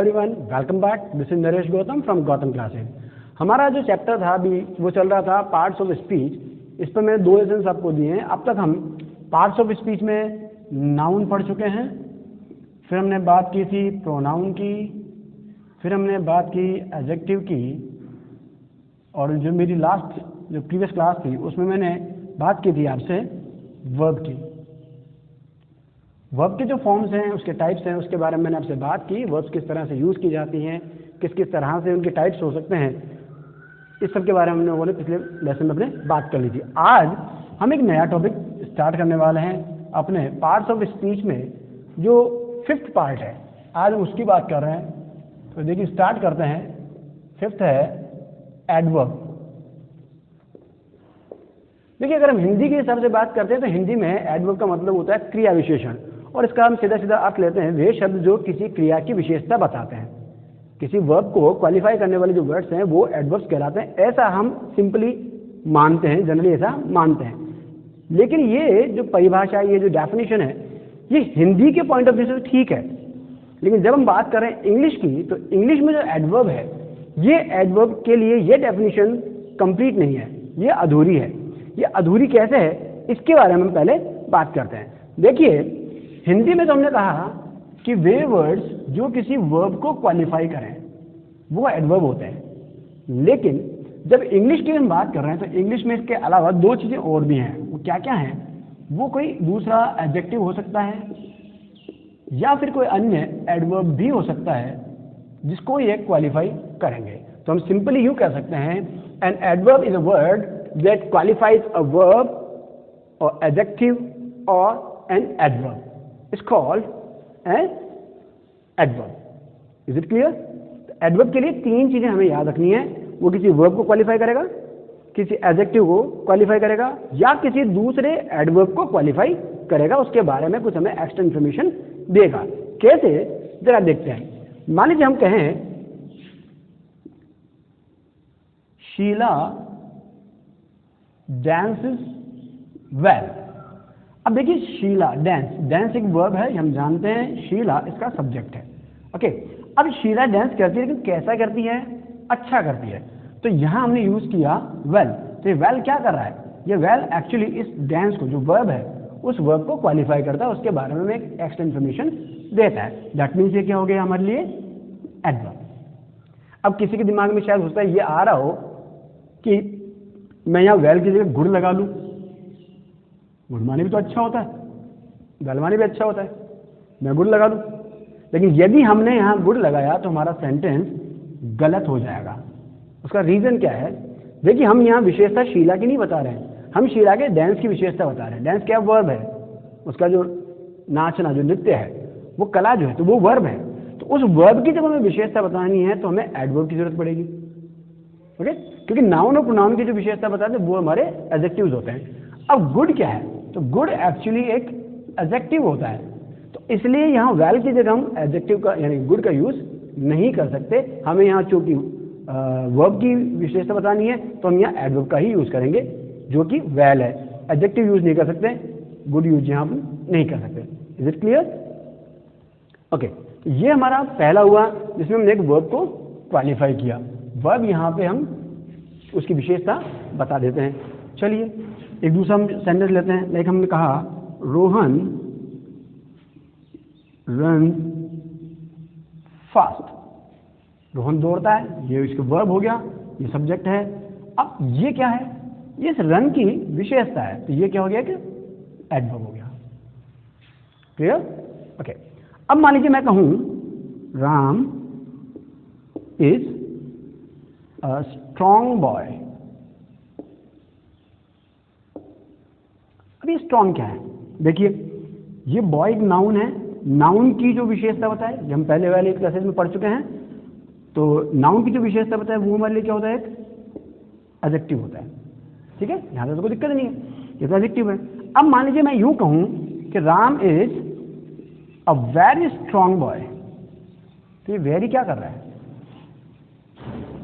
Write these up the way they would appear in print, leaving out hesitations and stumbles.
Everyone, welcome back. This is Naresh Gautam from Gautam classes. हमारा जो chapter था अभी वो चल रहा था पार्ट्स ऑफ स्पीच। इस पर मैंने 2 लेसन्स आपको दिए हैं। अब तक हम पार्ट्स ऑफ स्पीच में नाउन पढ़ चुके हैं, फिर हमने बात की थी प्रोनाउन की, फिर हमने बात की एडजेक्टिव की, और जो मेरी लास्ट जो प्रीवियस क्लास थी उसमें मैंने बात की थी आपसे वर्ब की। वर्ब के जो फॉर्म्स हैं, उसके टाइप्स हैं, उसके बारे में मैंने आपसे बात की। वर्ब्स किस तरह से यूज़ की जाती हैं, किस किस तरह से उनके टाइप्स हो सकते हैं, इस सब के बारे में हम लोगों ने पिछले लेसन में अपने बात कर ली थी। आज हम एक नया टॉपिक स्टार्ट करने वाले हैं अपने पार्ट्स ऑफ स्पीच में, जो 5th पार्ट है। आज हम उसकी बात कर रहे हैं। तो देखिए स्टार्ट करते हैं। 5th है एडवर्ब। देखिए अगर हम हिंदी के हिसाब से बात करते हैं तो हिंदी में एडवर्ब का मतलब होता है क्रिया विशेषण, और इसका हम सीधा सीधा अर्थ लेते हैं वे शब्द जो किसी क्रिया की विशेषता बताते हैं। किसी वर्ब को क्वालिफाई करने वाले जो वर्ड्स हैं वो एडवर्ब्स कहलाते हैं। ऐसा हम सिंपली मानते हैं, जनरली ऐसा मानते हैं। लेकिन ये जो परिभाषा, ये जो डेफिनेशन है, ये हिंदी के पॉइंट ऑफ व्यू से ठीक है, लेकिन जब हम बात कर रहे हैं इंग्लिश की, तो इंग्लिश में जो एडवर्ब है, ये एडवर्ब के लिए ये डेफिनेशन कंप्लीट नहीं है, ये अधूरी है। ये अधूरी कैसे है, इसके बारे में हम पहले बात करते हैं। देखिए हिंदी में तो हमने कहा कि वे वर्ड्स जो किसी वर्ब को क्वालिफाई करें वो एडवर्ब होते हैं, लेकिन जब इंग्लिश की हम बात कर रहे हैं तो इंग्लिश में इसके अलावा 2 चीज़ें और भी हैं। वो क्या क्या हैं? वो कोई दूसरा एडजेक्टिव हो सकता है या फिर कोई अन्य एडवर्ब भी हो सकता है जिसको ये क्वालिफाई करेंगे। तो हम सिंपली यूँ कह सकते हैं, an adverb is a word that qualifies a verb or adjective or an adverb. It's called an adverb. Is it clear? Adverb के लिए 3 चीजें हमें याद रखनी है। वो किसी वर्ब को क्वालिफाई करेगा, किसी एडजेक्टिव को क्वालिफाई करेगा, या किसी दूसरे एडवर्ब को क्वालिफाई करेगा। उसके बारे में कुछ हमें एक्स्ट्रा इन्फॉर्मेशन देगा। कैसे, जरा देखते हैं। मान लीजिए हम कहें शीला dances well। अब देखिए शीला, डांस एक वर्ब है, हम जानते हैं। शीला इसका सब्जेक्ट है। ओके, अब शीला डांस करती है, लेकिन कैसा करती है? अच्छा करती है। तो यहां हमने यूज किया वेल। तो ये वेल क्या कर रहा है? ये वेल एक्चुअली इस डांस को, जो वर्ब है, उस वर्ब को क्वालिफाई करता है, उसके बारे में एक एक्स्ट्रा इन्फॉर्मेशन देता है। दैट मीन्स ये क्या हो गया हमारे लिए? एडवर्ब। अब किसी के दिमाग में शायद होता है ये आ रहा हो कि मैं यहाँ वेल की जगह गुड़ लगा लूँ। गुड़ माने भी तो अच्छा होता है, वेल माने भी अच्छा होता है, मैं गुड़ लगा लूँ। लेकिन यदि हमने यहाँ गुड़ लगाया तो हमारा सेंटेंस गलत हो जाएगा। उसका रीज़न क्या है? देखिए हम यहाँ विशेषता शीला की नहीं बता रहे हैं, हम शीला के डांस की विशेषता बता रहे हैं। डांस क्या वर्ब है, उसका जो नाचना, जो नृत्य है, वो कला जो है, तो वो वर्ब है। तो उस वर्ब की जब हमें विशेषता बतानी है तो हमें एडवर्ब की जरूरत पड़ेगी। ओके, क्योंकि नाउन और प्रोनाउन की जो विशेषता बताते हैं वो हमारे एडजेक्टिव्स होते हैं। अब गुड क्या है? तो गुड एक्चुअली एक एडजेक्टिव होता है, तो इसलिए यहाँ वेल की जगह हम एडजेक्टिव का यानी गुड का यूज नहीं कर सकते। हमें यहाँ चूंकि वर्ब की विशेषता बतानी है तो हम यहाँ एडवर्ब का ही यूज करेंगे जो कि वेल है। एडजेक्टिव यूज नहीं कर सकते, गुड यूज यहाँ हम नहीं कर सकते। Is it clear? ओके, ये हमारा पहला हुआ जिसमें हमने एक वर्ब को क्वालिफाई किया। वर्ब यहाँ पे हम उसकी विशेषता बता देते हैं। चलिए एक दूसरा हम सेंटेंस लेते हैं। लाइक हमने कहा रोहन रन फास्ट। रोहन दौड़ता है, ये इसका वर्ब हो गया, ये सब्जेक्ट है। अब ये क्या है? ये इस रन की विशेषता है, तो ये क्या हो गया कि एडवर्ब हो गया। क्लियर? ओके, अब मान लीजिए मैं कहूं Ram is a strong boy। अब ये स्ट्रॉन्ग क्या है? देखिए ये बॉय एक नाउन है। नाउन की जो विशेषता बताए, जो हम पहले वाले क्लासेस में पढ़ चुके हैं, तो नाउन की जो विशेषता बताए वो हमारे लिए क्या होता है? एक एडजेक्टिव होता है। ठीक है, यहां तो कोई दिक्कत नहीं है, ये तो एडजेक्टिव है। अब मान लीजिए मैं यूं कहूं कि Ram is a very strong boy, तो ये वेरी क्या कर रहा है?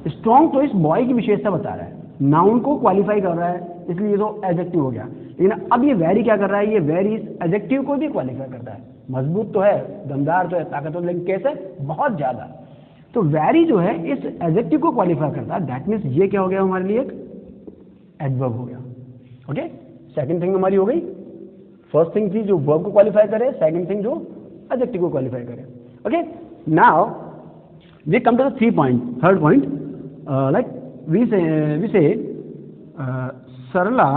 स्ट्रॉन्ग तो इस बॉय की विशेषता बता रहा है, नाउन को क्वालिफाई कर रहा है, इसलिए ये तो एडजेक्टिव हो गया। लेकिन अब ये वेरी क्या कर रहा है? ये वेरी इस एडजेक्टिव को भी क्वालिफाई करता है। मजबूत तो है, दमदार तो है, ताकतवर, लेकिन कैसे? बहुत ज्यादा। तो वेरी जो है इस एडजेक्टिव को क्वालिफाई करता है, दैट मीन्स ये क्या हो गया हमारे लिए, एक एडवर्ब हो गया। ओके, सेकंड थिंग हमारी हो गई, फर्स्ट थिंग थी जो वर्ब को क्वालिफाई करे, सेकंड थिंग जो एडजेक्टिव को क्वालिफाई करे। Okay, now we come to the third point, like we say Sarla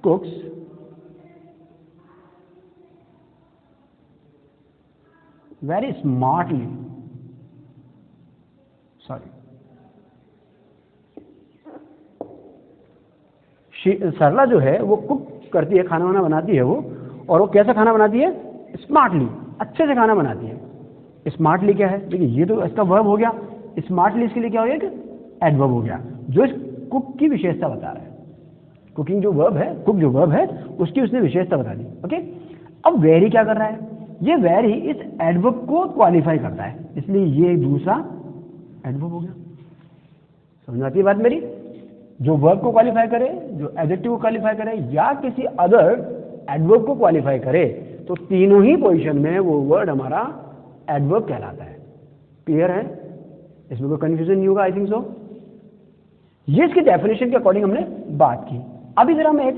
cooks very smartly, सरला जो है वो कुक करती है, खाना वाना बनाती है वो, और वो कैसा खाना बनाती है, स्मार्टली, अच्छे से खाना बनाती है। स्मार्टली क्या है, देखिए ये तो इसका वर्ब हो गया, स्मार्टली इसके लिए क्या हो गया, एडवर्ब हो गया जो इस कुक की विशेषता बता रहा है। कुकिंग जो वर्ब है, कुक जो वर्ब है, उसकी उसने विशेषता बता दी। ओके, अब वेरी क्या कर रहा है, ये वेरी इस एडवर्ब को क्वालिफाई करता है, इसलिए ये दूसरा एडवर्ब हो गया। समझ आती है बात मेरी, जो वर्ब को क्वालिफाई करे, जो एडजेक्टिव को क्वालिफाई करे, या किसी अदर एडवर्ब को क्वालिफाई करे, तो तीनों ही पोजीशन में वो वर्ड हमारा एडवर्ब कहलाता है। क्लियर है, इसमें कोई कंफ्यूजन नहीं होगा, आई थिंक सो। ये इसकी डेफिनेशन के अकॉर्डिंग हमने बात की। अभी जरा मैं एक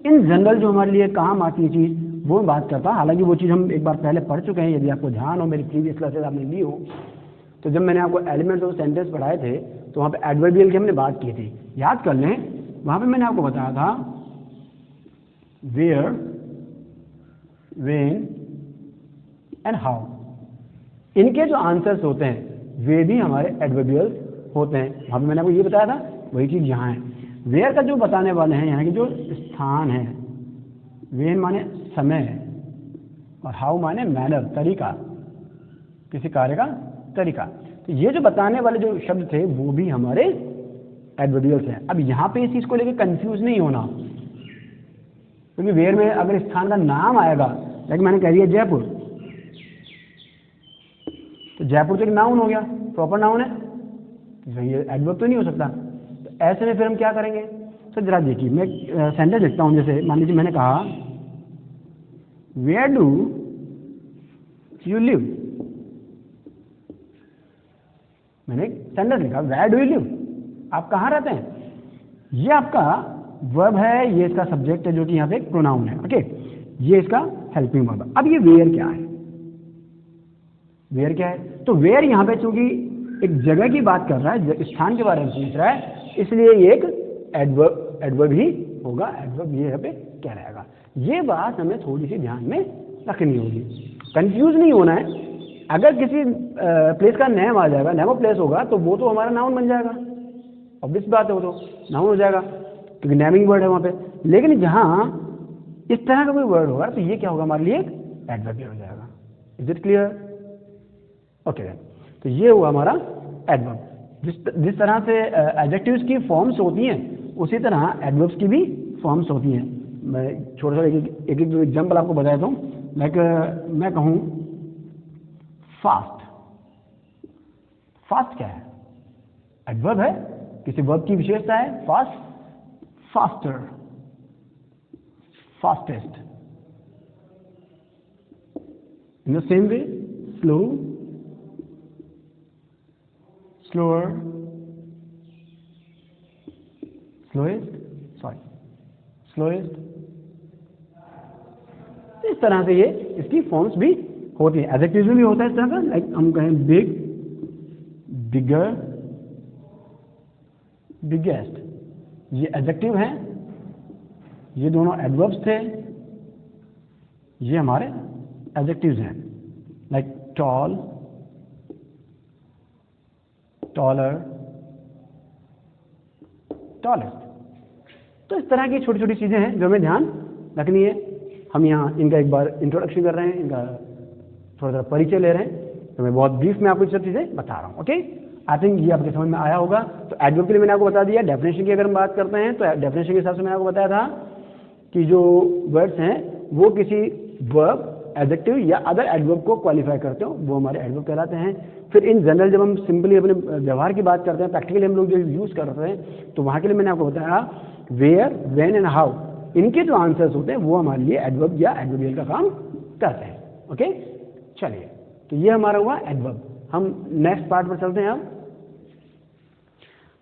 इन जनरल जो हमारे लिए काम आती है चीज वो मैं बात करता हूँ। हालांकि वो चीज़ हम एक बार पहले पढ़ चुके हैं, यदि आपको ध्यान हो, मेरी प्रीवियस क्लासेस आपने ली हो, तो जब मैंने आपको एलिमेंट्स ऑफ सेंटेंस पढ़ाए थे तो वहाँ पे एडवर्बियल की हमने बात की थी, याद कर लें। वहाँ पे मैंने आपको बताया था वेयर, व्हेन एंड हाउ, इनके जो आंसर्स होते हैं वे भी हमारे एडवर्बियल होते हैं। वहाँ पे मैंने आपको ये बताया था, वही चीज़ यहाँ है। वेयर का जो बताने वाले हैं यहाँ के जो स्थान है, व्हेन माने समय और हाउ माने मैनर, तरीका, किसी कार्य का तरीका। तो ये जो बताने वाले जो शब्द थे वो भी हमारे एडवर्बियल्स हैं। अब यहाँ पे इस चीज़ को लेकर कंफ्यूज नहीं होना, क्योंकि वेयर में अगर स्थान का नाम आएगा, लाइक मैंने कह दिया जयपुर, तो जयपुर तो एक नाउन हो गया, प्रॉपर नाउन है, तो ये एडवर्ब तो नहीं हो सकता। तो ऐसे में फिर हम क्या करेंगे, तो जरा देखिए मैं सेंटेंस लिखता हूँ। जैसे मान लीजिए मैंने कहा वेयर डू यू लिव, मैंने सेंटेंस लिखा वेयर डू यू लिव, आप कहाँ रहते हैं। ये आपका वर्ब है, ये इसका सब्जेक्ट है जो कि यहाँ पे प्रोनाउन है। ओके, ये इसका हेल्पिंग वर्ब है। अब ये वेयर क्या है, वेयर क्या है, तो वेयर यहाँ पे चूंकि एक जगह की बात कर रहा है, स्थान के बारे में पूछ रहा है, इसलिए ये एक एडवर्ब ही होगा, एडवर्ब ये यहाँ पे क्या रहेगा। ये बात हमें थोड़ी सी ध्यान में रखनी होगी, कंफ्यूज नहीं होना है। अगर किसी प्लेस का नेम आ जाएगा, नेम ऑफ प्लेस होगा, तो वो तो हमारा नाउन बन जाएगा, ऑब्वियस बात है, वो तो नाउन हो जाएगा क्योंकि नेमिंग वर्ड है वहाँ पे। लेकिन जहाँ इस तरह का कोई वर्ड होगा तो ये क्या होगा, हमारे लिए एडवर्ब हो जाएगा। Is it clear? ओके, तो ये हुआ हमारा एडवर्ब। जिस तरह से एडजेक्टिव्स की फॉर्म्स होती हैं, उसी तरह एडवर्ब्स की भी फॉर्म्स होती हैं। मैं छोटा सा एक एग्जाम्पल आपको बताया था। लाइक मैं कहूँ फास्ट, फास्ट क्या है, एडवर्ब है, किसी वर्ब की विशेषता है fast, faster, fastest. In the same way slow, slower, slowest, slowest. इस तरह से ये इसकी फॉर्म्स भी होती है। एडजेक्टिव्स में भी होता है इस तरह का, लाइक हम कहें बिग, बिगर, बिगेस्ट, ये एडजेक्टिव हैं, ये दोनों एडवर्ब्स थे, ये हमारे एडजेक्टिव्स हैं। Like tall, taller, tallest. तो इस तरह की छोटी छोटी चीजें हैं जो हमें ध्यान रखनी है। हम यहाँ इनका एक बार इंट्रोडक्शन कर रहे हैं, इनका थोड़ा सा परिचय ले रहे हैं, तो मैं बहुत ब्रीफ में आपको सब चीजें बता रहा हूँ। ओके, आई थिंक ये आपके समझ में आया होगा। तो एडवर्ब के लिए मैंने आपको बता दिया। डेफिनेशन की अगर हम बात करते हैं तो डेफिनेशन के हिसाब से मैंने आपको बताया था कि जो वर्ड्स हैं वो किसी वर्ब, एडजेक्टिव या अदर एडवर्ब को क्वालिफाई करते हो, वो हमारे एडवर्ब कहलाते हैं। फिर इन जनरल जब हम सिंपली अपने व्यवहार की बात करते हैं, प्रैक्टिकली हम लोग जो यूज करते हैं, तो वहाँ के लिए मैंने आपको बताया वेयर, व्हेन एंड हाउ, इनके जो आंसर्स होते हैं वो हमारे लिए एडवर्ब या एडवर्बियल का काम करते हैं। ओके, चलिए, तो ये हमारा हुआ एडवर्ब। हम नेक्स्ट पार्ट पर चलते हैं। अब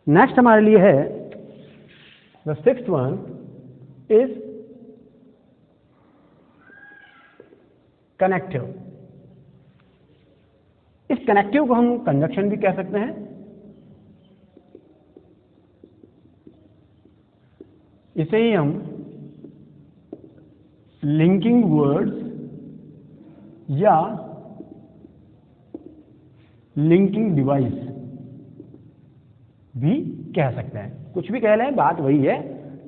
नेक्स्ट हमारे लिए है the sixth one is connective. इस कनेक्टिव को हम कंजक्शन भी कह सकते हैं। इसे ही हम लिंकिंग वर्ड्स या लिंकिंग डिवाइस भी कह सकते हैं। कुछ भी कह लें, बात वही है,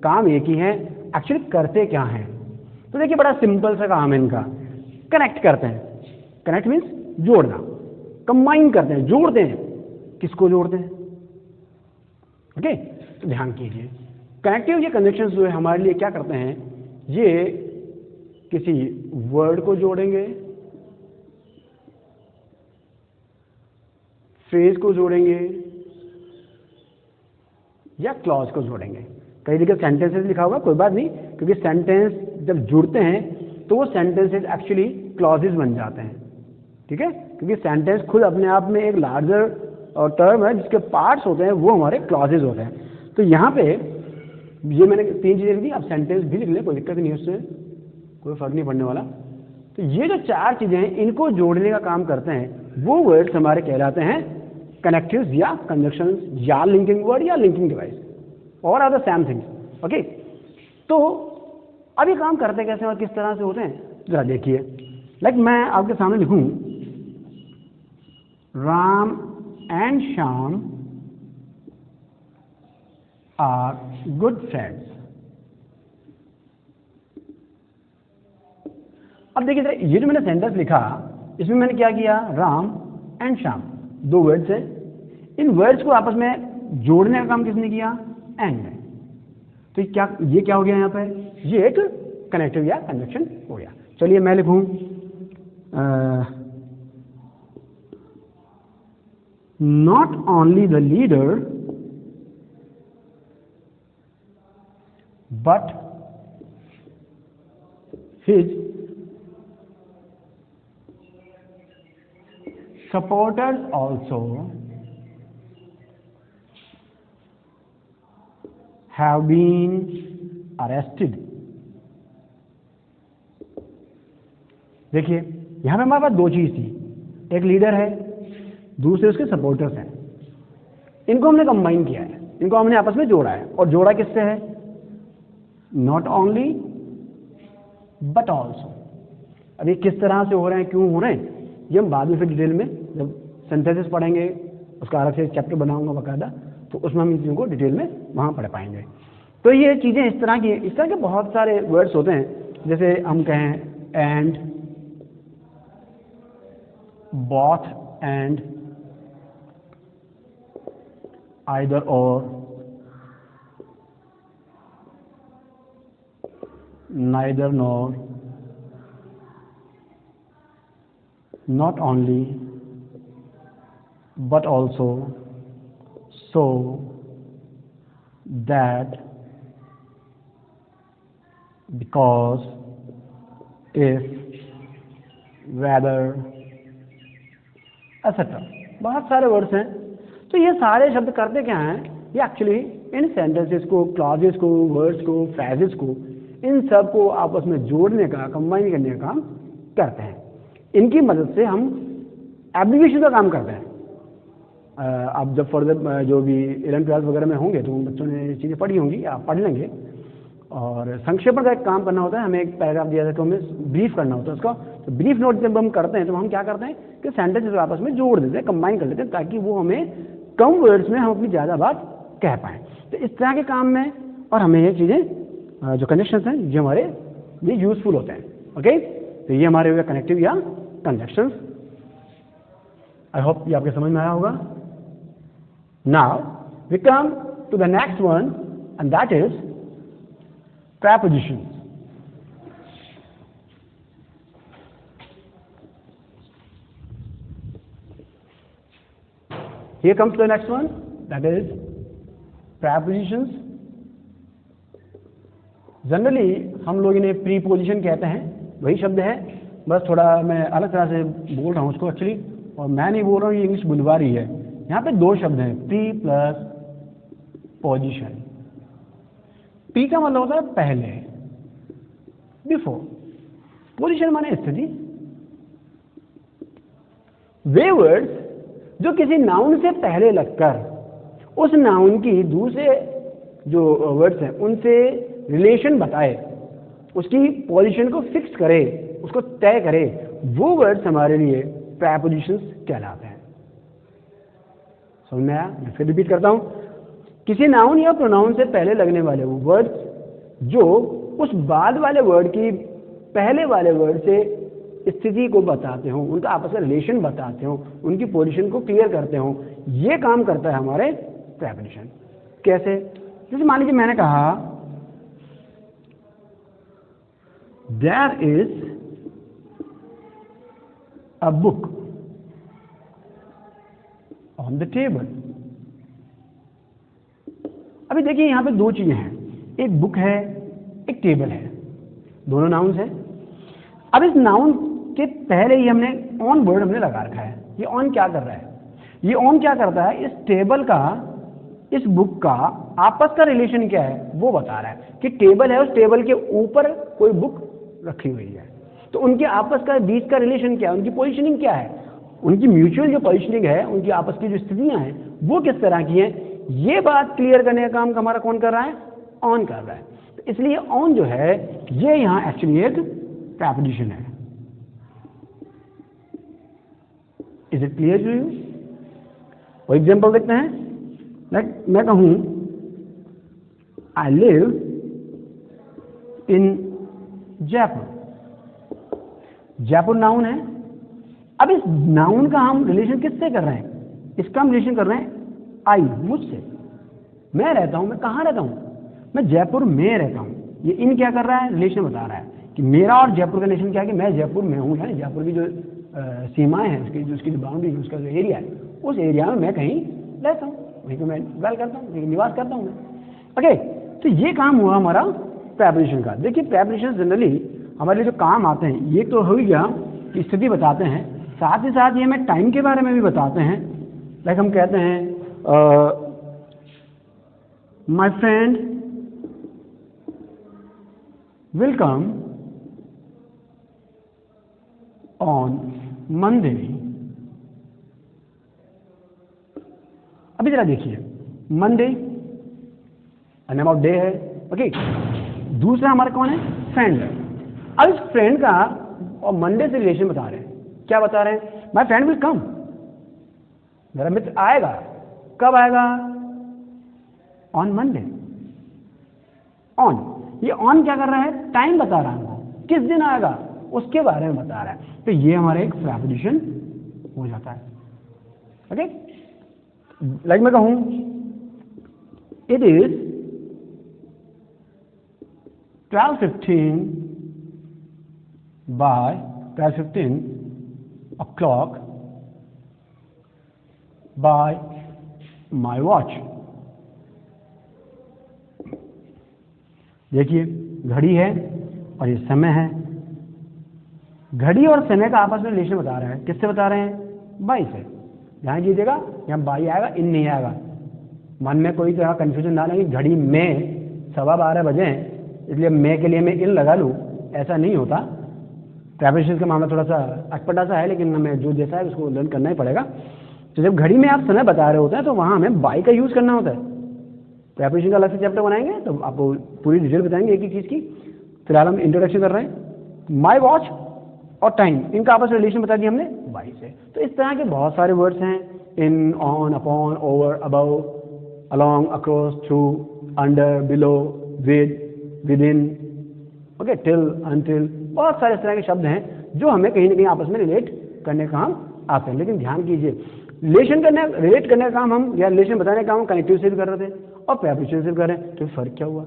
काम एक ही है। एक्चुअली करते क्या हैं? तो देखिए, बड़ा सिंपल सा काम है इनका। कनेक्ट करते हैं। कनेक्ट मीन्स जोड़ना। कंबाइन करते हैं, जोड़ते हैं। किसको जोड़ते हैं? ओके, तो ध्यान कीजिए, कनेक्टिव ये कंजक्शंस जो है हमारे लिए क्या करते हैं, ये किसी वर्ड को जोड़ेंगे, फ्रेज को जोड़ेंगे या क्लॉज को जोड़ेंगे। कई जगह सेंटेंसेस लिखा हुआ, कोई बात नहीं, क्योंकि सेंटेंस जब जुड़ते हैं तो वो सेंटेंसेस एक्चुअली क्लॉजेस बन जाते हैं। ठीक है, क्योंकि सेंटेंस खुद अपने आप में एक लार्जर टर्म है, जिसके पार्ट्स होते हैं वो हमारे क्लॉजेस होते हैं। तो यहाँ पे ये मैंने 3 चीजें लिख दी, आप सेंटेंस भी लिख लें, कोई दिक्कत नहीं है, उससे कोई फर्क नहीं पड़ने वाला। तो ये जो 4 चीजें हैं, इनको जोड़ने का काम करते हैं, वो वर्ड्स हमारे कहलाते हैं कनेक्टिव्स या कंजक्शंस या लिंकिंग वर्ड या लिंकिंग डिवाइस, और are the same things. Okay, तो अब ये काम करते कैसे और किस तरह से होते हैं, जरा देखिए। लाइक मैं आपके सामने लिखूं, Ram and Shyam are good friends. अब देखिए, ये जो मैंने सेंटेंस लिखा, इसमें मैंने क्या किया, राम एंड श्याम 2 वर्ड्स हैं। इन वर्ड्स को आपस में जोड़ने का काम किसने किया? एंड ने। तो ये क्या हो गया यहाँ पर? ये एक कनेक्टिव या कंजक्शन हो गया। चलिए मैं लिखूं, not only the leader but his supporters also have been arrested। देखिए, यहां पे हमारे पास 2 चीज थी, एक लीडर है, दूसरे उसके सपोर्टर्स हैं। इनको हमने कंबाइन किया है, इनको हमने आपस में जोड़ा है, और जोड़ा किससे है? Not only but also. अब ये किस तरह से हो रहे हैं, क्यों हो रहे हैं, ये हम बाद में फिर डिटेल में जब सेंटेंसेस पढ़ेंगे, उसका अलग से चैप्टर बनाऊंगा बाकायदा, तो उसमें हम इन चीज़ों को डिटेल में वहाँ पढ़ पाएंगे। तो ये चीज़ें इस तरह के बहुत सारे वर्ड्स होते हैं, जैसे हम कहें एंड, बॉथ एंड, आइदर और, neither nor, not only but also, so, that, because, if, whether, etc. बहुत सारे वर्ड्स हैं। तो ये सारे शब्द करते क्या हैं, ये एक्चुअली इन सेंटेंसेस को, क्लॉजेस को, वर्ड्स को, फ्रेजेस को, इन सब को आपस में जोड़ने का, कंबाइन करने का काम करते हैं। इनकी मदद से हम एब्रिविएशन का काम करते हैं। अब जब फर्दर जो भी 11th 12th वगैरह में होंगे तो उन बच्चों ने ये चीज़ें पढ़ी होंगी या पढ़ लेंगे। और संक्षेपण का एक काम करना होता है, हमें एक पैराग्राफ दिया जाता है तो हमें ब्रीफ करना होता है उसका। तो ब्रीफ नोट जब हम करते हैं तो हम क्या करते हैं कि सेंटेंसेस आपस में जोड़ देते हैं, कंबाइन कर लेते हैं, ताकि वो हमें कम वर्ड्स में हम अपनी ज़्यादा बात कह पाएँ। तो इस तरह के काम में और हमें ये चीज़ें जो कनेक्शंस हैं ये हमारे ये यूजफुल होते हैं। ओके, तो ये हमारे हो गए कनेक्टिव या कंजक्शंस। आई होप ये आपके समझ में आया होगा। Now we come to the next one and that is prepositions। Here comes the next one, that is prepositions। Generally हम लोग इन्हें प्रीपोजिशन कहते हैं, वही शब्द है बस थोड़ा मैं अलग तरह से बोल रहा हूँ उसको एक्चुअली, और मैं नहीं बोल रहा हूँ, ये इंग्लिश बुलवा रही है। यहाँ पे दो शब्द हैं, प्री प्लस पोजिशन। प्री का मतलब होता है पहले, बिफोर। पोजिशन माने स्थिति। वे वर्ड्स जो किसी नाउन से पहले लगकर उस नाउन की दूसरे जो वर्ड्स हैं उनसे रिलेशन बताए, उसकी पोजीशन को फिक्स करे, उसको तय करे, वो वर्ड्स हमारे लिए प्रीपोजिशंस कहलाते हैं। समझ में आया? मैं फिर रिपीट करता हूं, किसी नाउन या प्रोनाउन से पहले लगने वाले वो वर्ड्स जो उस बाद वाले वर्ड की पहले वाले वर्ड से स्थिति को बताते हो, उनका आपस में रिलेशन बताते हो, उनकी पोजीशन को क्लियर करते हो, ये काम करता है हमारे प्रीपोजिशन। कैसे? जैसे मान लीजिए मैंने कहा there is a book on the table. अभी देखिए यहां पे दो चीजें हैं, एक बुक है, एक टेबल है, दोनों नाउन्स हैं। अब इस नाउन के पहले ही हमने ऑन वर्ड हमने लगा रखा है। ये ऑन क्या कर रहा है? ये ऑन क्या करता है? इस टेबल का, इस बुक का आपस का रिलेशन क्या है वो बता रहा है कि टेबल है, उस टेबल के ऊपर कोई बुक रखी हुई है, तो उनके आपस का बीच का रिलेशन क्या है, उनकी पोजीशनिंग क्या है, उनकी म्यूचुअल जो पोजीशनिंग है, उनकी आपस की जो स्थितियां हैं वो किस तरह की हैं, ये बात क्लियर करने का काम हमारा कौन कर रहा है? ऑन कर रहा है। तो इसलिए ऑन जो है ये यहां एक्चुअली एक प्रीपोजिशन है। Is it clear to you? वो एग्जाम्पल देखते हैं। लाइक मैं कहूं I live in Jaipur. Jaipur noun है। अब इस नाउन का हम रिलेशन किससे कर रहे हैं? इसका हम रिलेशन कर रहे हैं आई, मुझसे। मैं रहता हूं, मैं कहां रहता हूं? मैं जयपुर में रहता हूं। ये इन क्या कर रहा है? रिलेशन बता रहा है कि मेरा और जयपुर का रिलेशन क्या है कि मैं जयपुर में हूं, यानी जयपुर की जो सीमाएं हैं, उसकी जो बाउंड्री, उसका जो एरिया है, उस एरिया में मैं कहीं रहता हूं, वहीं पे मैं वेल करता हूं, वहीं निवास करता हूं मैं। ओके, तो ये काम हुआ हमारा प्रीपोजिशन का। देखिए प्रीपोजिशन जनरली हमारे लिए जो काम आते हैं, ये तो हो गया कि स्थिति बताते हैं, साथ ही साथ ये हमें टाइम के बारे में भी बताते हैं। लाइक हम कहते हैं my friend will come on Monday. अभी जरा देखिए, मंडे नेम ऑफ डे है, ओके। दूसरा हमारा कौन है? फ्रेंड है। अब इस फ्रेंड का और मंडे से रिलेशन बता रहे हैं। क्या बता रहे हैं? माई फ्रेंड विल कम, मेरा मित्र आएगा। कब आएगा? On Monday. ऑन, ये ऑन क्या कर रहा है? टाइम बता रहा है हमको, किस दिन आएगा उसके बारे में बता रहा है। तो ये हमारा एक प्रीपोजिशन हो जाता है। ओके, लाइक मैं कहूं it is 12:15 by 12:15 o'clock by my watch। देखिए घड़ी है और ये समय है। घड़ी और समय का आपस में रिलेशन बता रहा है। किससे बता रहे हैं? बाई से। ध्यान कीजिएगा, यहाँ बाई आएगा, इन नहीं आएगा। मन में कोई तरह कंफ्यूजन ना लगे, घड़ी में 12:15 बजे हैं इसलिए मैं के लिए मैं इन लगा लूँ, ऐसा नहीं होता। प्रीपोजिशन का मामला थोड़ा सा अटपटा सा है, लेकिन हमें जो जैसा है उसको लर्न करना ही पड़ेगा। तो जब घड़ी में आप समय बता रहे होते हैं तो वहाँ हमें बाई का यूज़ करना होता है। प्रीपोजिशन का अलग से चैप्टर बनाएंगे तो आपको पूरी डिटेल बताएंगे एक ही चीज़ की। फिलहाल हम इंट्रोडक्शन कर रहे हैं। माई वॉच और टाइम, इनका आपस में रिलेशन बता दिया हमने बाई से। तो इस तरह के बहुत सारे वर्ड्स हैं, in, on, upon, over, above, along, across, through, under, below, with, within, okay, till, until, बहुत सारे इस तरह के शब्द हैं जो हमें कहीं ना कहीं आपस में रिलेट करने का काम आते हैं। लेकिन ध्यान कीजिए, रिलेट करने का काम हम या रिलेशन बताने का काम कनेक्टिव से भी कर रहे थे और प्रीपोजिशन से भी कर रहे हैं। तो फर्क क्या हुआ?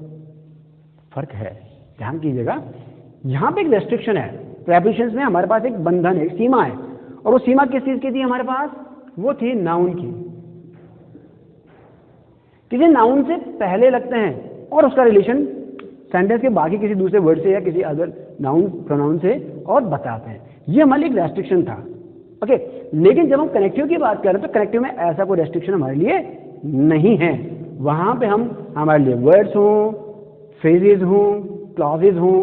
फर्क है, ध्यान कीजिएगा। यहाँ पे एक रेस्ट्रिक्शन है प्रीपोजिशंस में, हमारे पास एक बंधन है, एक सीमा है, और वो सीमा किस चीज की थी हमारे पास? वो थी नाउन की। किसी नाउन से पहले लगते हैं और उसका रिलेशन सेंटेंस के बाकी किसी दूसरे वर्ड से या किसी अदर नाउन प्रोनाउन से और बताते हैं। ये हमारे लिए एक रेस्ट्रिक्शन था। ओके, लेकिन जब हम कनेक्टिव की बात करें तो कनेक्टिव में ऐसा कोई रेस्ट्रिक्शन हमारे लिए नहीं है। वहां पे हम हमारे लिए वर्ड्स हों, फ्रेजेज हों, क्लॉजेज हों,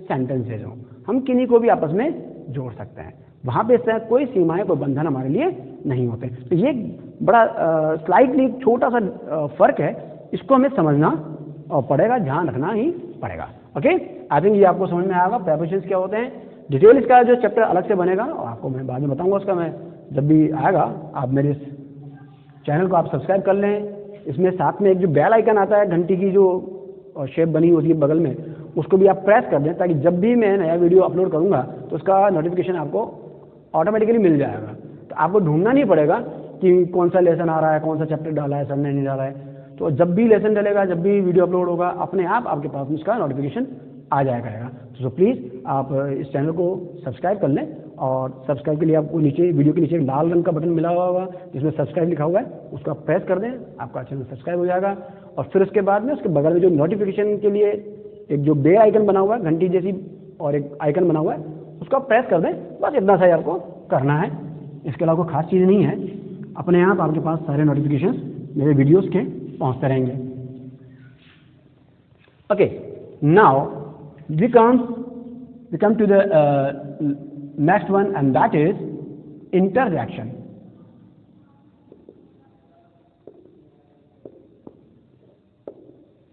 सेंटेंसेज हों, हम किन्हीं को भी आपस में जोड़ सकते हैं। वहां पे इससे कोई सीमाएं, कोई बंधन हमारे लिए नहीं होते। तो ये बड़ा स्लाइटली छोटा सा फर्क है, इसको हमें समझना पड़ेगा, ध्यान रखना ही पड़ेगा। ओके, आई थिंक ये आपको समझ में आएगा प्रेपोजिशंस क्या होते हैं। डिटेल इसका जो चैप्टर अलग से बनेगा और आपको मैं बाद में बताऊंगा उसका, मैं जब भी आएगा। आप मेरे इस चैनल को आप सब्सक्राइब कर लें। इसमें साथ में एक जो बेल आइकन आता है, घंटी की जो शेप बनी होती है बगल में, उसको भी आप प्रेस कर दें ताकि जब भी मैं नया वीडियो अपलोड करूंगा तो उसका नोटिफिकेशन आपको ऑटोमेटिकली मिल जाएगा। तो आपको ढूंढना नहीं पड़ेगा कि कौन सा लेसन आ रहा है, कौन सा चैप्टर डाला है, सर ने नहीं डाला है। तो जब भी लेसन डलेगा, जब भी वीडियो अपलोड होगा, अपने आप आपके पास उसका नोटिफिकेशन आ जाया करेगा। तो प्लीज़ आप इस चैनल को सब्सक्राइब कर लें, और सब्सक्राइब के लिए आपको नीचे वीडियो के नीचे एक लाल रंग का बटन मिला हुआ होगा जिसमें सब्सक्राइब लिखा हुआ है, उसको आप प्रेस कर दें, आपका चैनल सब्सक्राइब हो जाएगा। और फिर उसके बाद में उसके बगल में जो नोटिफिकेशन के लिए एक जो बेल आइकन बना हुआ है, घंटी जैसी, और एक आइकन बना हुआ है, उसको आप प्रेस कर दें। बस इतना सा ही आपको करना है, इसके अलावा कोई खास चीज़ नहीं है। अपने आप आपके पास सारे नोटिफिकेशन मेरे वीडियोज़ के पहुँचते रहेंगे। Okay, now we come to the next one, and that is interjection.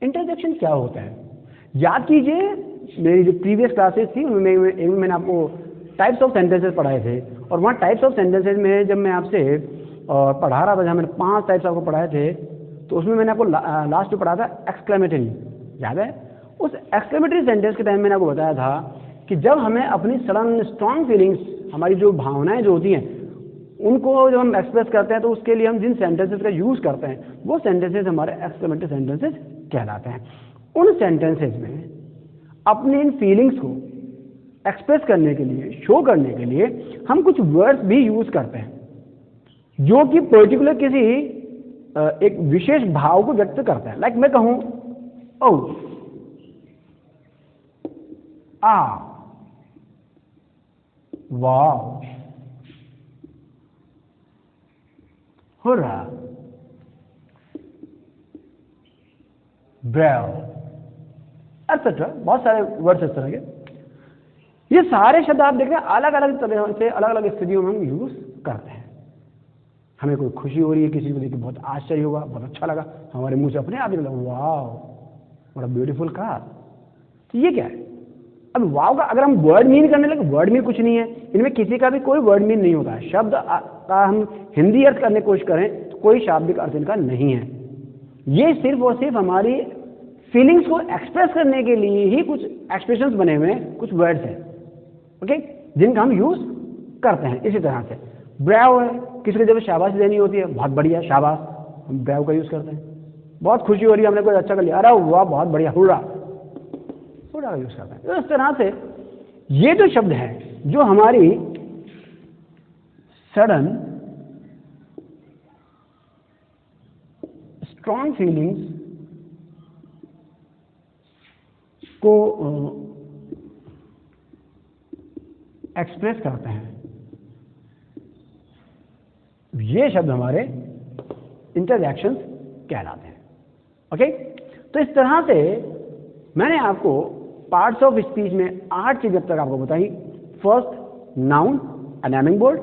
Interjection क्या होता है? याद कीजिए मेरी जो प्रीवियस क्लासेस थी उनमें मैंने आपको टाइप्स ऑफ सेंटेंसेस पढ़ाए थे, और वहाँ टाइप्स ऑफ सेंटेंसेस में जब मैं आपसे पढ़ा रहा था, जहाँ मैंने 5 टाइप्स आपको पढ़ाए थे, तो उसमें मैंने आपको लास्ट में पढ़ा था एक्सक्लेमेटरी, याद है? उस एक्सक्लेमेटरी सेंटेंस के टाइम मैंने आपको बताया था कि जब हमें अपनी सडन स्ट्रॉन्ग फीलिंग्स, हमारी जो भावनाएं जो होती हैं, उनको जब हम एक्सप्रेस करते हैं तो उसके लिए हम जिन सेंटेंसेस का यूज़ करते हैं वो सेंटेंसेस हमारे एक्सक्लेमेटरी सेंटेंसेस कहलाते हैं। उन सेंटेंसेस में अपनी इन फीलिंग्स को एक्सप्रेस करने के लिए, शो करने के लिए हम कुछ वर्ड्स भी यूज़ करते हैं जो कि पर्टिकुलर किसी एक विशेष भाव को व्यक्त करते हैं। लाइक मैं कहूँ ओह, वाव, हुर्रा, ब्रेव, एटसेट्रा, बहुत सारे वर्ड्स इस तरह के। ये सारे शब्द आप देख रहे हैं अलग अलग तरह से, अलग अलग स्थितियों में हम यूज करते हैं। हमें कोई खुशी हो रही है, किसी को देख के बहुत आश्चर्य होगा, बहुत अच्छा लगा, हमारे मुंह से अपने आप ही लगा वाव, बड़ा ब्यूटीफुल कार। तो ये क्या है? अब वाव का अगर हम वर्ड मीन करने लगे, वर्ड मीन कुछ नहीं है, इनमें किसी का भी कोई वर्ड मीन नहीं होता है। शब्द का हम हिंदी अर्थ करने की कोशिश करें तो कोई शाब्दिक अर्थ इनका नहीं है। ये सिर्फ और सिर्फ हमारी फीलिंग्स को एक्सप्रेस करने के लिए ही कुछ एक्सप्रेशंस बने हुए हैं, कुछ वर्ड्स हैं, ओके, जिनका हम यूज करते हैं। इसी तरह से ब्रेव है, किसी को जब शाबाश देनी होती है, बहुत बढ़िया शाबाश, हम ब्रेव का यूज करते हैं। बहुत खुशी हो रही है, हमने कोई अच्छा कर लिया, अरे वाह बहुत बढ़िया, हुर्रा, का यूज करते हैं। तो इस तरह से ये जो शब्द है जो हमारी सडन स्ट्रॉन्ग फीलिंग्स को एक्सप्रेस करते हैं, ये शब्द हमारे इंटरजेक्शंस कहलाते हैं। ओके, तो इस तरह से मैंने आपको पार्ट्स ऑफ स्पीच में 8 चीजें अब तक आपको बताई। First, noun, a naming word,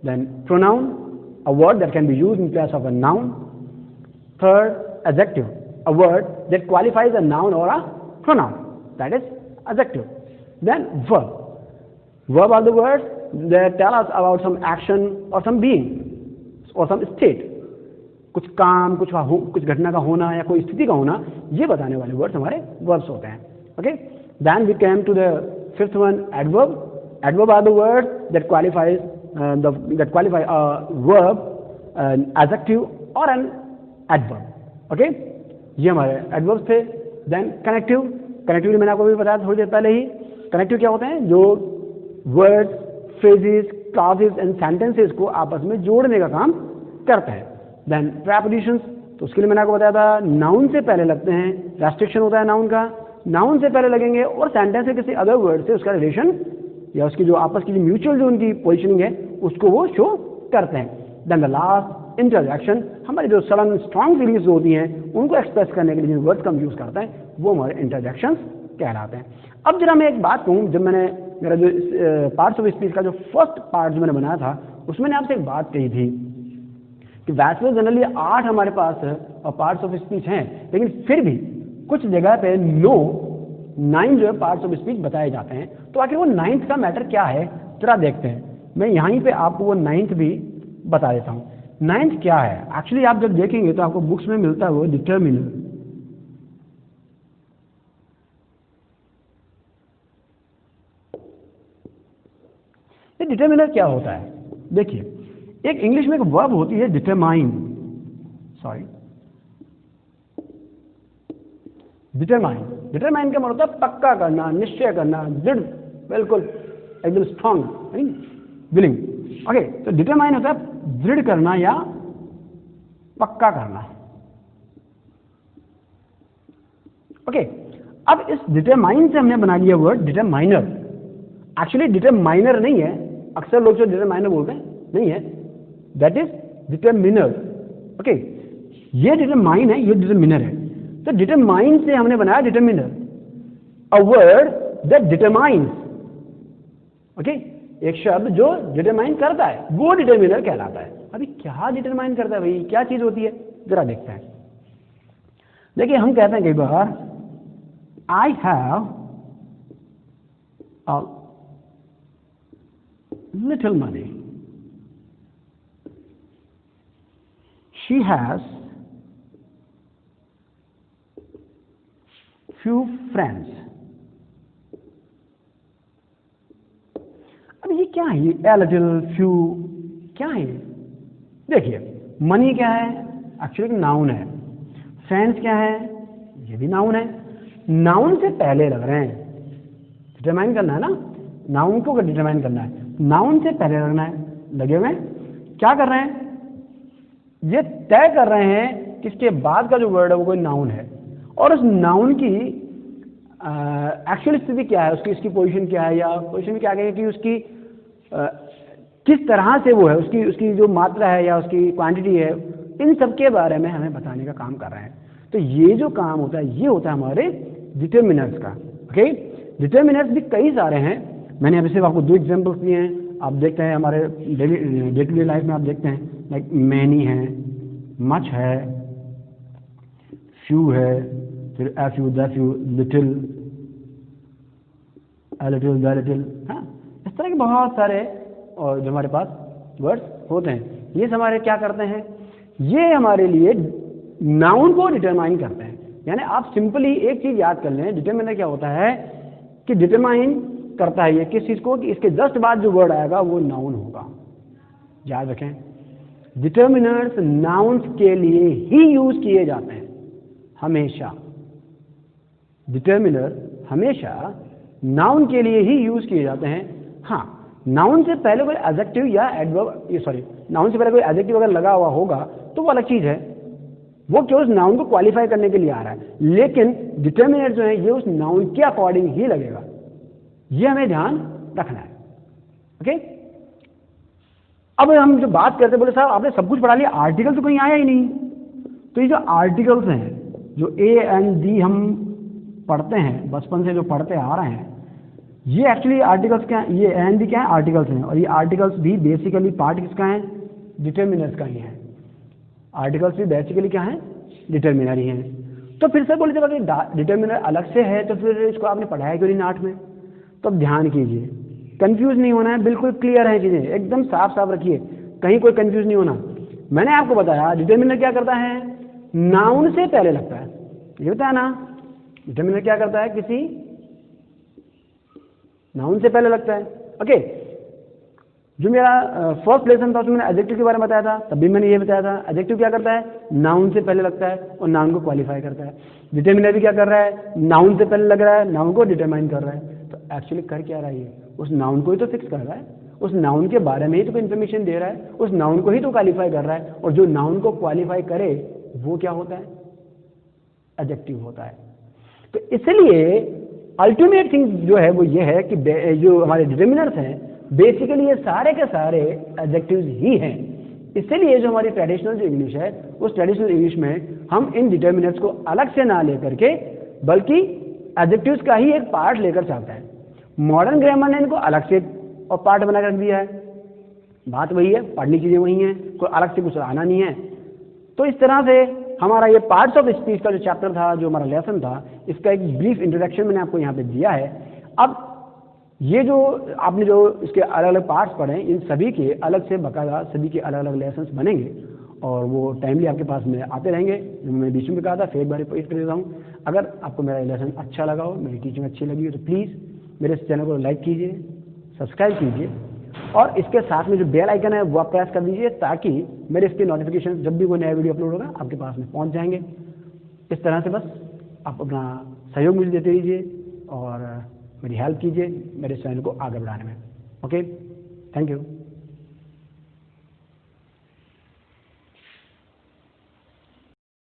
then pronoun, a word that can be used in place of a noun. Third, adjective, a word that qualifies a noun और a pronoun, that is adjective. Then verb, verb are the words that tell us about some action or some being or some state, कुछ काम, कुछ घटना का होना या कोई स्थिति का होना, ये बताने वाले वर्ड्स हमारे वर्ब्स होते हैं। Okay, then we came to the fifth one, adverb. Adverb are the words that qualify a verb, an adjective और एन एडवर्ब। ओके, ये हमारे एडवर्ब्स थे। देन कनेक्टिव, कनेक्टिव मैंने आपको भी बताया थोड़ी देर पहले ही। कनेक्टिव क्या होते हैं? जो words, phrases, clauses and sentences को आपस में जोड़ने का काम करते हैं। देन प्रेपोजिशंस, तो उसके लिए मैंने आपको बताया था नाउन से पहले लगते हैं, रेस्ट्रिक्शन होता है नाउन का, नाउन से पहले लगेंगे और सेंटेंस से किसी अदर वर्ड से उसका रिलेशन या उसकी जो आपस की जो म्यूचुअल जो उनकी पोजिशनिंग है उसको वो शो करते हैं। देन द लास्ट इंटरजेक्शन, हमारी जो सडन स्ट्रॉन्ग फीलिंग्स होती हैं उनको एक्सप्रेस करने के लिए जिन वर्ड्स का हम यूज करते हैं वो हमारे इंटरजेक्शंस कहलाते हैं। अब जरा मैं एक बात कहूँ, जब मैंने मेरा जो पार्ट्स ऑफ स्पीच का जो फर्स्ट पार्ट जो मैंने बनाया था उसमें मैंने आपसे एक बात कही थी कि वैसे तो जनरली 8 हमारे पास और पार्ट्स ऑफ स्पीच हैं, लेकिन फिर भी कुछ जगह पे 9 जो है पार्ट्स ऑफ स्पीच बताए जाते हैं। तो आखिर वो 9th का मैटर क्या है जरा देखते हैं। मैं यहीं पे आपको वो 9th भी बता देता हूँ। 9th क्या है? एक्चुअली आप जब देखेंगे तो आपको बुक्स में मिलता है वो डिटर्मिनर। ये डिटर्मिनर क्या होता है? देखिए, एक इंग्लिश में एक वर्ब होती है डिटरमाइन, डिटरमाइन। डिटरमाइन का मतलब होता है पक्का करना, निश्चय करना, दृढ़, बिल्कुल एकदम स्ट्रांग विलिंग। ओके, तो डिटरमाइन होता है दृढ़ करना या पक्का करना। ओके, अब इस डिटरमाइन से हमने बना लिया वर्ड डिटरमाइनर। एक्चुअली डिटरमाइनर नहीं है, अक्सर लोग जो डिटरमाइनर बोलते हैं नहीं है, दैट इज डिटरमिनर। ओके, ये डिटरमाइन है, ये डिटरमिनर है। तो डिटरमाइन से हमने बनाया determiner, a word that determines. Okay, एक शब्द जो डिटरमाइन करता है वो डिटरमिनर कहलाता है। अभी क्या डिटरमाइन करता है भाई, क्या चीज होती है, जरा देखते हैं। देखिए, हम कहते हैं कई बार I have a little money, she has few friends। अब ये क्या है, ये a little, few क्या है? देखिए, मनी क्या है? एक्चुअली नाउन है। फ्रेंड्स क्या है? ये भी नाउन है। नाउन से पहले लग रहे हैं, डिटरमाइन करना है ना, नाउन को डिटरमाइन करना है, नाउन से पहले लगना है, लगे हुए क्या कर रहे हैं? ये तय कर रहे हैं कि इसके बाद का जो वर्ड है वो कोई नाउन है, और उस नाउन की एक्चुअल स्थिति क्या है, उसकी इसकी पोजीशन क्या है, या पोजीशन में क्या कहेंगे कि उसकी किस तरह से वो है, उसकी जो मात्रा है या उसकी क्वांटिटी है, इन सब के बारे में हमें बताने का काम कर रहे हैं। तो ये जो काम होता है ये होता है हमारे डिटरमिनर्स का। ओके, डिटरमिनर्स भी कई सारे हैं, मैंने अभी सिर्फ आपको 2 एग्जाम्पल्स दिए हैं। आप देखते हैं हमारे डे टू डे लाइफ में आप देखते हैं लाइक मैनी है, मच है, फ्यू है, फिर a few, the few, little, a little, the little, हाँ, इस तरह के बहुत सारे और जो हमारे पास वर्ड्स होते हैं, ये हमारे क्या करते हैं, ये हमारे लिए नाउन को डिटरमाइन करते हैं। यानी आप सिंपली एक चीज याद कर लें, डिटरमिनर क्या होता है कि डिटरमाइन करता है ये किस चीज को, कि इसके जस्ट बाद जो वर्ड आएगा वो नाउन होगा। याद रखें, डिटरमिनर्स नाउन्स के लिए ही यूज किए जाते हैं हमेशा। डिटरमिनर हमेशा नाउन के लिए ही यूज किए जाते हैं। हाँ, नाउन से पहले कोई एडजेक्टिव या एडवर्ब, नाउन से पहले कोई एडजेक्टिव अगर लगा हुआ होगा तो वो अलग चीज है, वो केवल उस नाउन को क्वालिफाई करने के लिए आ रहा है, लेकिन डिटरमिनर जो है ये उस नाउन के अकॉर्डिंग ही लगेगा, ये हमें ध्यान रखना है। ओके, अब हम जो बात करते बोले साहब आपने सब कुछ पढ़ा लिया, आर्टिकल तो कहीं आया ही नहीं। तो ये जो आर्टिकल्स हैं, जो ए एंड डी हम पढ़ते हैं बचपन से जो पढ़ते आ रहे हैं, ये एक्चुअली आर्टिकल्स क्या हैं, ये एंड डी क्या है, आर्टिकल्स हैं, और ये आर्टिकल्स भी बेसिकली पार्ट किसका है, डिटरमिनर्स का ही है। आर्टिकल्स भी बेसिकली क्या है, डिटरमिनर ही हैं। तो फिर से बोले जब अगर डिटरमिनर अलग से है तो फिर इसको आपने पढ़ाया क्यों नहीं 8 में? तो अब ध्यान कीजिए, कंफ्यूज नहीं होना है, बिल्कुल क्लियर है चीजें, एकदम साफ साफ रखिए, कहीं कोई कंफ्यूज नहीं होना। मैंने आपको बताया डिटरमिनर क्या करता है, नाउन से पहले लगता है, ये बताया ना, डिटरमिनर क्या करता है, किसी नाउन से पहले लगता है। ओके, जो मेरा फर्स्ट लेसन था उसमें मैंने एडजेक्टिव के बारे में बताया था, तब भी मैंने ये बताया था एडजेक्टिव क्या करता है, नाउन से पहले लगता है और नाउन को क्वालिफाई करता है। डिटरमिनर भी क्या कर रहा है, नाउन से पहले लग रहा है, नाउन को डिटरमाइन कर रहा है। तो एक्चुअली कर क्या रहा है ये, उस नाउन को ही तो फिक्स कर रहा है, उस नाउन के बारे में ही तो इन्फॉर्मेशन दे रहा है, उस नाउन को ही तो क्वालिफाई कर रहा है, और जो नाउन को क्वालिफाई करे वो क्या होता है, एडजेक्टिव होता है। तो इसलिए अल्टीमेट थिंग जो है वो ये है कि जो हमारे डिटर्मिनर्स हैं बेसिकली ये सारे के सारे एडजेक्टिव्स ही हैं। इसीलिए जो हमारी ट्रेडिशनल जो इंग्लिश है उस ट्रेडिशनल इंग्लिश में हम इन डिटर्मिनर्स को अलग से ना लेकर के बल्कि एडजेक्टिव्स का ही एक पार्ट लेकर चलता है। मॉडर्न ग्रामर ने इनको अलग से और पार्ट बना कर रख दिया है। बात वही है, पढ़नी चीज़ें वही हैं, कोई अलग से कुछ आना नहीं है। तो इस तरह से हमारा ये पार्ट्स ऑफ स्पीच का जो चैप्टर था, जो हमारा लेसन था, इसका एक ब्रीफ इंट्रोडक्शन मैंने आपको यहाँ पे दिया है। अब ये जो आपने जो इसके अलग अलग पार्ट्स पढ़े इन सभी के अलग से बकायदा सभी के अलग अलग लेसन्स बनेंगे और वो टाइमली आपके पास में आते रहेंगे। जो मैंने बीच में कहा था फिर एक बार रिपीट कर देता हूँ, अगर आपको मेरा लेसन अच्छा लगा हो, मेरी टीचिंग अच्छी लगी हो तो प्लीज़ मेरे इस चैनल को लाइक कीजिए, सब्सक्राइब कीजिए और इसके साथ में जो बेल आइकन है वो आप प्रेस कर दीजिए ताकि मेरे इसके नोटिफिकेशन जब भी कोई नया वीडियो अपलोड होगा आपके पास में पहुंच जाएंगे। इस तरह से बस आप अपना सहयोग मुझे देते रहिए और मेरी हेल्प कीजिए मेरे चैनल को आगे बढ़ाने में। Okay, thank you.